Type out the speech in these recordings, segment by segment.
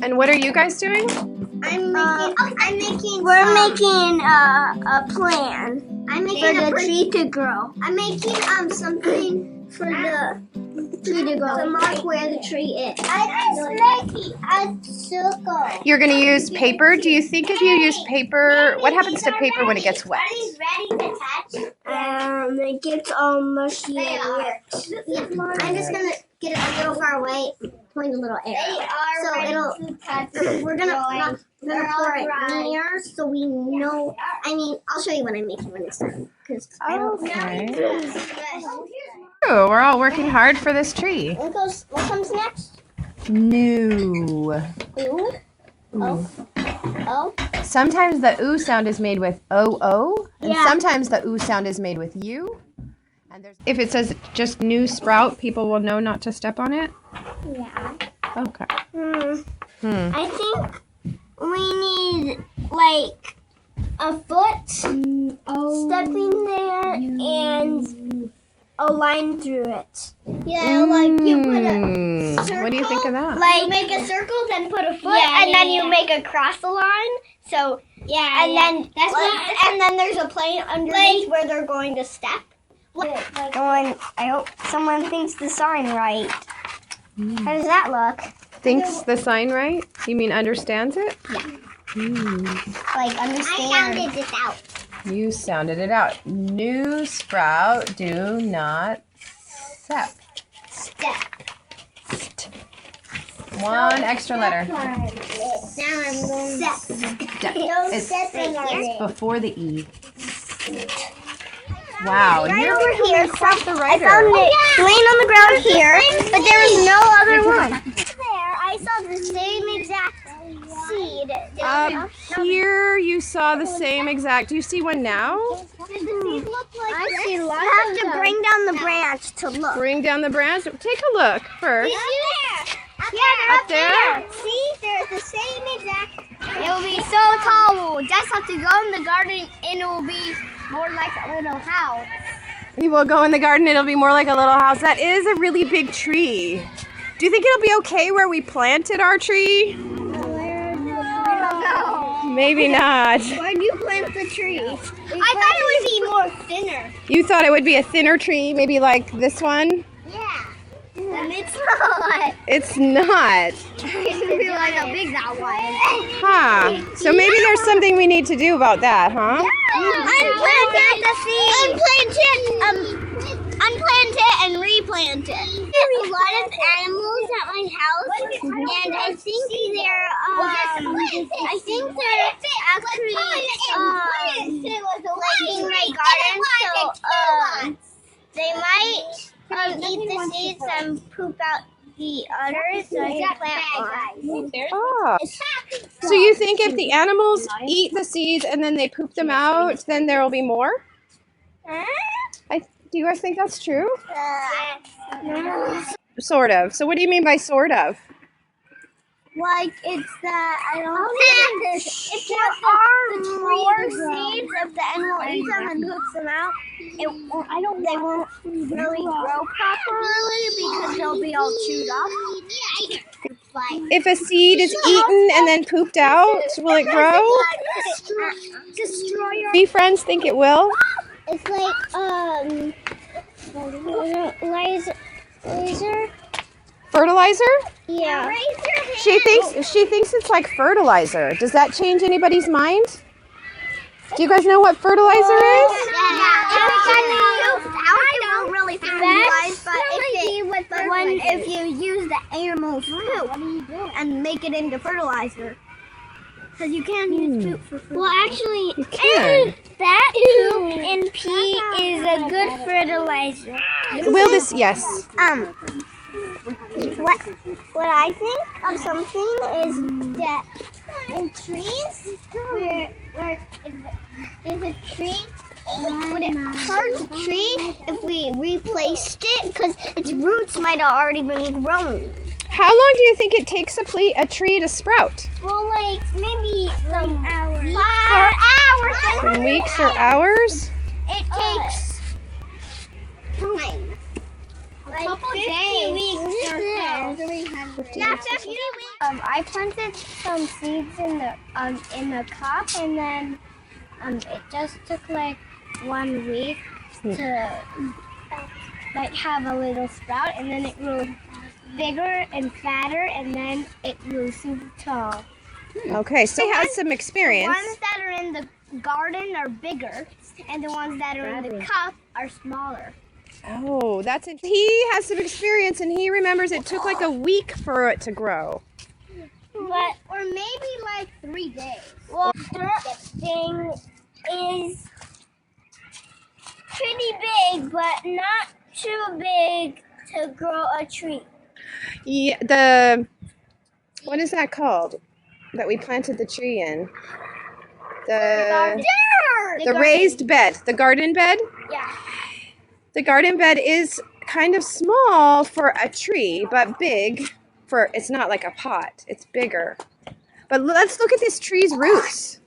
And what are you guys doing? We're making a plan. I'm making for the tree to grow. I'm making something for the tree to grow. To mark where the tree is. I'm making a circle. You're going to use paper. Do you think if you use paper, what happens to paper when it gets wet? Ready to touch? It gets all mushy and wet. I'm just gonna get it a little far away. Point a little arrow. So it'll. We're gonna pour it near so we know. I mean, I'll show you when I'm making when it's done. Okay. Oh, we're all working hard for this tree. What comes next? New. Ooh. Oh. Oh. Sometimes the ooh sound is made with O-O, and Yeah. sometimes the ooh sound is made with U. And if it says just new sprout, people will know not to step on it? Yeah. Okay. I think we need like a foot stepping there and a line through it. Yeah, like you put a circle. What do you think of that? Like you make a circle, then put a foot, and then you make a cross the line. So and then there's a plane underneath where they're going to step. I hope someone thinks the sign right. How does that look? Thinks the sign right? You mean understands it? Yeah. Like understand. I sounded this out. You sounded it out. New sprout, do not step. One extra letter. Now I'm going to step. It's before the E. Wow, Right you're over here, across the writer. I found it laying on the ground here, but there was no other one. There, I saw the same exact seed. Up here, you saw the same exact. Do you see one now? Does the seed look like I see lots. You have to bring down the branch to look. Bring down the branch. Take a look first. Yeah, they're up there. See, they're the same exact. It will be so tall. We'll just have to go in the garden, and it will be more like a little house. You will go in the garden. It'll be more like a little house. That is a really big tree. Do you think it'll be okay where we planted our tree? I don't know. Maybe not. Where'd you plant the tree? I thought it would be more thinner. You thought it would be a thinner tree, maybe like this one? Yeah. And it's not. It's not. It should be like a big that one. Huh. So maybe there's something we need to do about that, huh? Unplant it and replant it. There's a lot of animals at my house, and I think they're actually like in my garden. So they might eat the seeds and poop out the others, so I can plant more. Oh. So you think if the animals eat the seeds and then they poop them out, then there will be more? Do you guys think that's true? Sort of. So what do you mean by sort of? Like it's that I don't think if there are more seeds, if the animal eats them and poops them out, they won't really grow properly because they'll be all chewed up. If a seed is eaten and then pooped out, will it grow? Destroy your. Do you friends think it will? It's like laser. Fertilizer? Yeah. She thinks it's like fertilizer. Does that change anybody's mind? Do you guys know what fertilizer is? I don't really fertilize, but if you use the animal's poop and make it into fertilizer. Because you can use poop for fertilizer. Well, actually, You can. that poop and pee is a good fertilizer. Yes. What I think of something is that in trees, where if a tree, would it hurt the tree if we replaced it? Because its roots might have already been grown. How long do you think it takes a tree to sprout? Well, like maybe some hours. Some weeks or hours? It takes time. Like 50 weeks or so. Yeah, 50 weeks. I I planted some seeds in the cup, and then it just took like 1 week to like have a little sprout, and then it grew bigger and fatter, and then it grew super tall. Okay, so you had some experience. The ones that are in the garden are bigger, and the ones that are in the cup are smaller. Oh, that's interesting. He has some experience, and he remembers it took like a week for it to grow. But or maybe like 3 days. Well, this thing is pretty big, but not too big to grow a tree. Yeah, what is that called? That we planted the tree in? The raised bed, the garden bed? Yeah. The garden bed is kind of small for a tree, but big for, it's not like a pot, it's bigger. But let's look at this tree's roots.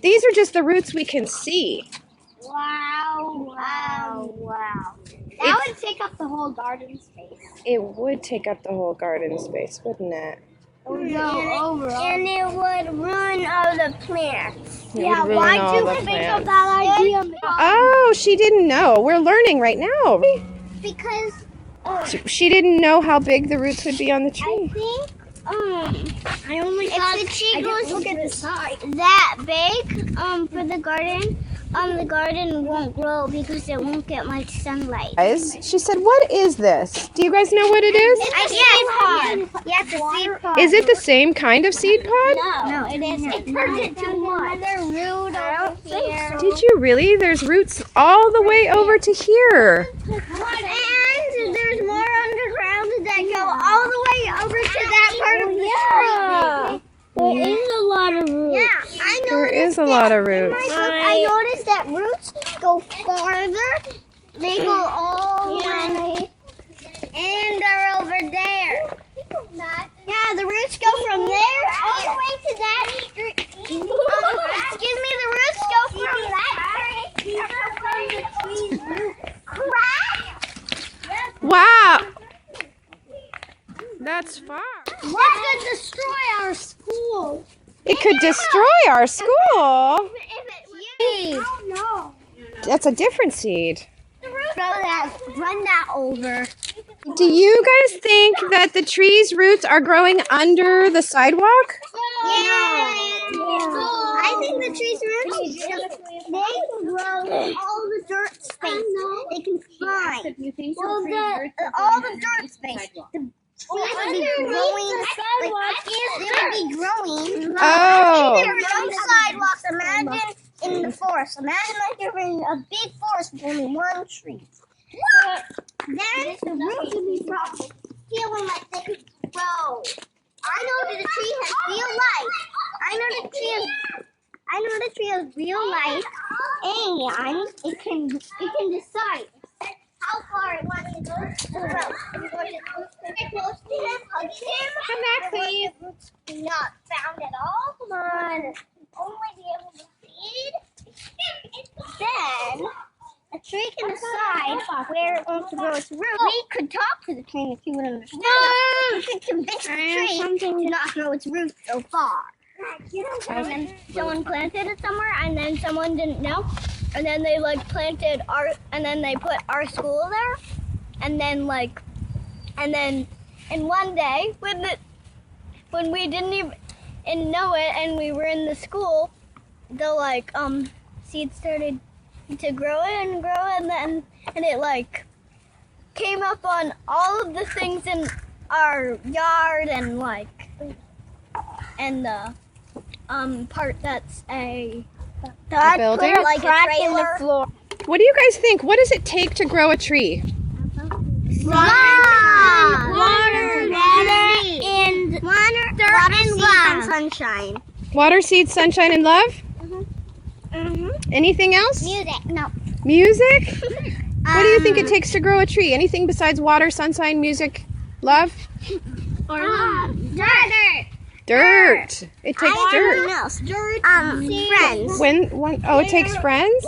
These are just the roots we can see. Wow. That would take up the whole garden space. It would take up the whole garden space, wouldn't it? And it would ruin all the plants. It would ruin all the plants. that idea? Oh, she didn't know. We're learning right now. Because She didn't know how big the roots would be on the I tree. think I only thought if the tree goes look at the side that big for the garden won't grow because it won't get much sunlight. Guys, she said, what is this? Do you guys know what it is? Seed pod. Yeah, it's a seed pod. Is it the same kind of seed pod? No, it isn't. It turns it too much. Another root over here. Did you really? There's roots all the way over to here. And there's more underground that go all the way over to that part of the street. There is a lot of roots. Yeah, I know. There is a lot of roots. I noticed that roots go farther. They go all the way, and they're over there. Yeah, the roots go from there all the way to that street. Excuse me, the roots go from that street. Wow. That's far. What could destroy our school? It could destroy our school. No. That's a different seed. Run that over. Do you guys think that the tree's roots are growing under the sidewalk? I think the tree's roots, they can grow all the dirt space. They can find all the dirt space. The trees would be growing, they would be growing. Oh. There are no sidewalks. Imagine in the forest. Imagine like you're in a big forest with only one tree. Then the roots would be feeling like they could grow. I know that the tree has real life. I know the tree has real life, and it can decide how far it wants to go. If you want to get close to him, hug him. Come back, please. Not found at all. Come on. Only be able to feed. Then a tree can decide where it wants to grow its roots. We could talk to the tree if you would understand. We could convince the tree to not grow its roots so far. And then someone planted it somewhere, and then someone didn't know, and then they planted and then they put our school there, and then one day when we didn't even know it, and we were in the school, the seeds started to grow and then it came up on all of the things in our yard and the part that's a building? like a trailer. Floor. What do you guys think? What does it take to grow a tree? And sunshine. Water, seeds, sunshine, and love? Anything else? Music. No. Music? What do you think it takes to grow a tree? Anything besides water, sunshine, music, love? Dirt. Dirt. It takes dirt. Else. Dirt. Friends. It takes friends?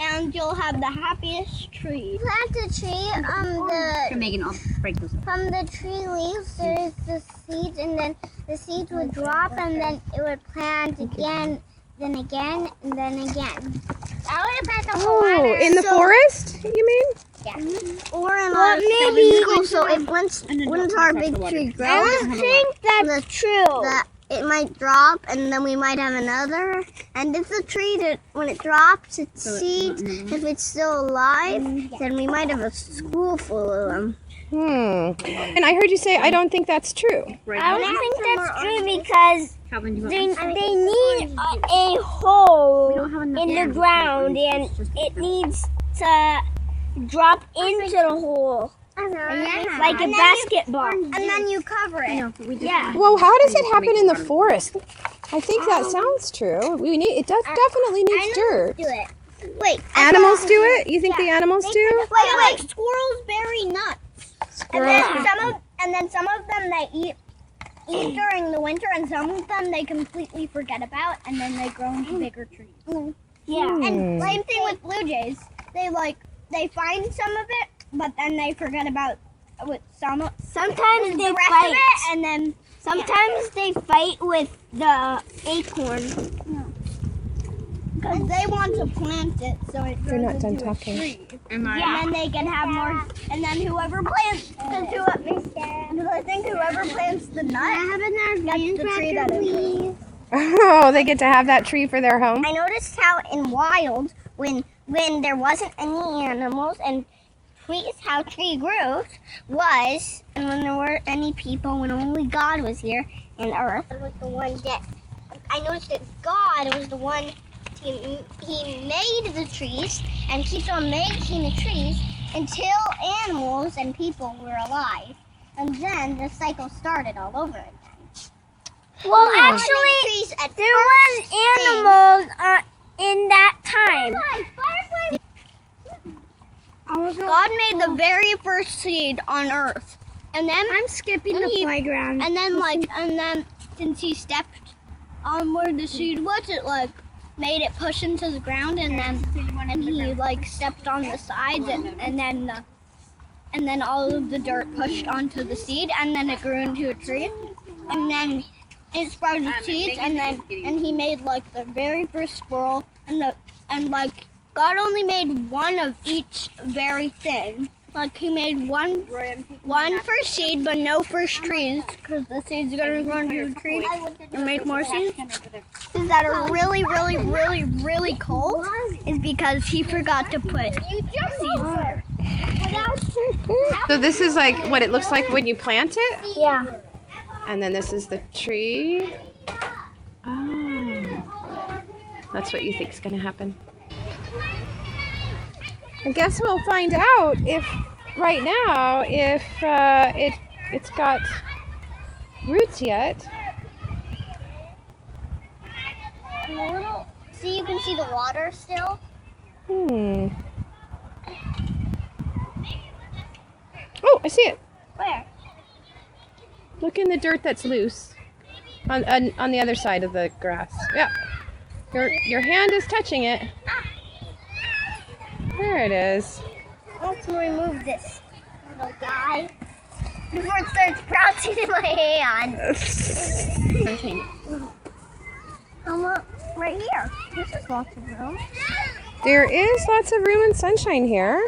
and you'll have the happiest tree. Plant a tree. Megan, I'll break those up. From the tree leaves, there's the seeds, and then the seeds would drop, and then it would plant again, then again, and then again. I would plant the whole Oh, in the forest, you mean? Yeah. Or in our school, so it once our big tree grows, I think that's true. That it might drop, and then we might have another. And if the tree, when it drops its seeds, if it's still alive, then we might have a school full of them. And I heard you say, I don't think that's true. I don't think that's true because they need a hole in the ground, and it needs to drop into the hole. Like a basketball. And then you cover it. Yeah. Well, how does it happen in the forest? I think that sounds true. It definitely needs dirt. Do it. Wait. Animals do it? You think the animals do? Wait. Squirrels bury nuts. And then some of them they eat during the winter, and some of them they completely forget about, and then they grow into bigger trees. Yeah. And same thing with blue jays. They find some of it, but then they forget about sometimes they fight, and then sometimes they fight with the acorn. Because they want to plant it, so it grows not done into talking. a tree. And then they can have more. And then whoever plants, I think whoever plants the nut gets the tree that it grows. Oh, they get to have that tree for their home? I noticed how in wild, when there wasn't any animals and trees, how tree growth was, and when there weren't any people, when only God was here and Earth was the one that I noticed that God was the one. He made the trees and keeps on making the trees until animals and people were alive, and then the cycle started all over again. Well, actually, there was animals in that time. God made the very first seed on Earth, and then I'm skipping the playground. And then since he stepped on where the seed was, it made it push into the ground, and he stepped on the sides, and then all of the dirt pushed onto the seed, and then it grew into a tree, and then it sprouted seeds, and he made the very first squirrel, and God only made one of each very thing. He made one first seed, but no first trees, because the seeds are going to grow into a tree and make more seeds. Things that are really, really, really, really cold is because he forgot to put seeds there. So this is what it looks like when you plant it? Yeah. And then this is the tree. Oh. That's what you think is going to happen. I guess we'll find out if it's got roots yet. See, you can see the water still. Oh, I see it. Where? Look in the dirt that's loose on the other side of the grass. Yeah. Your hand is touching it. There it is. Let's remove this little guy before it starts bouncing in my hand. Right here. This is lots of room. There is lots of room and sunshine here.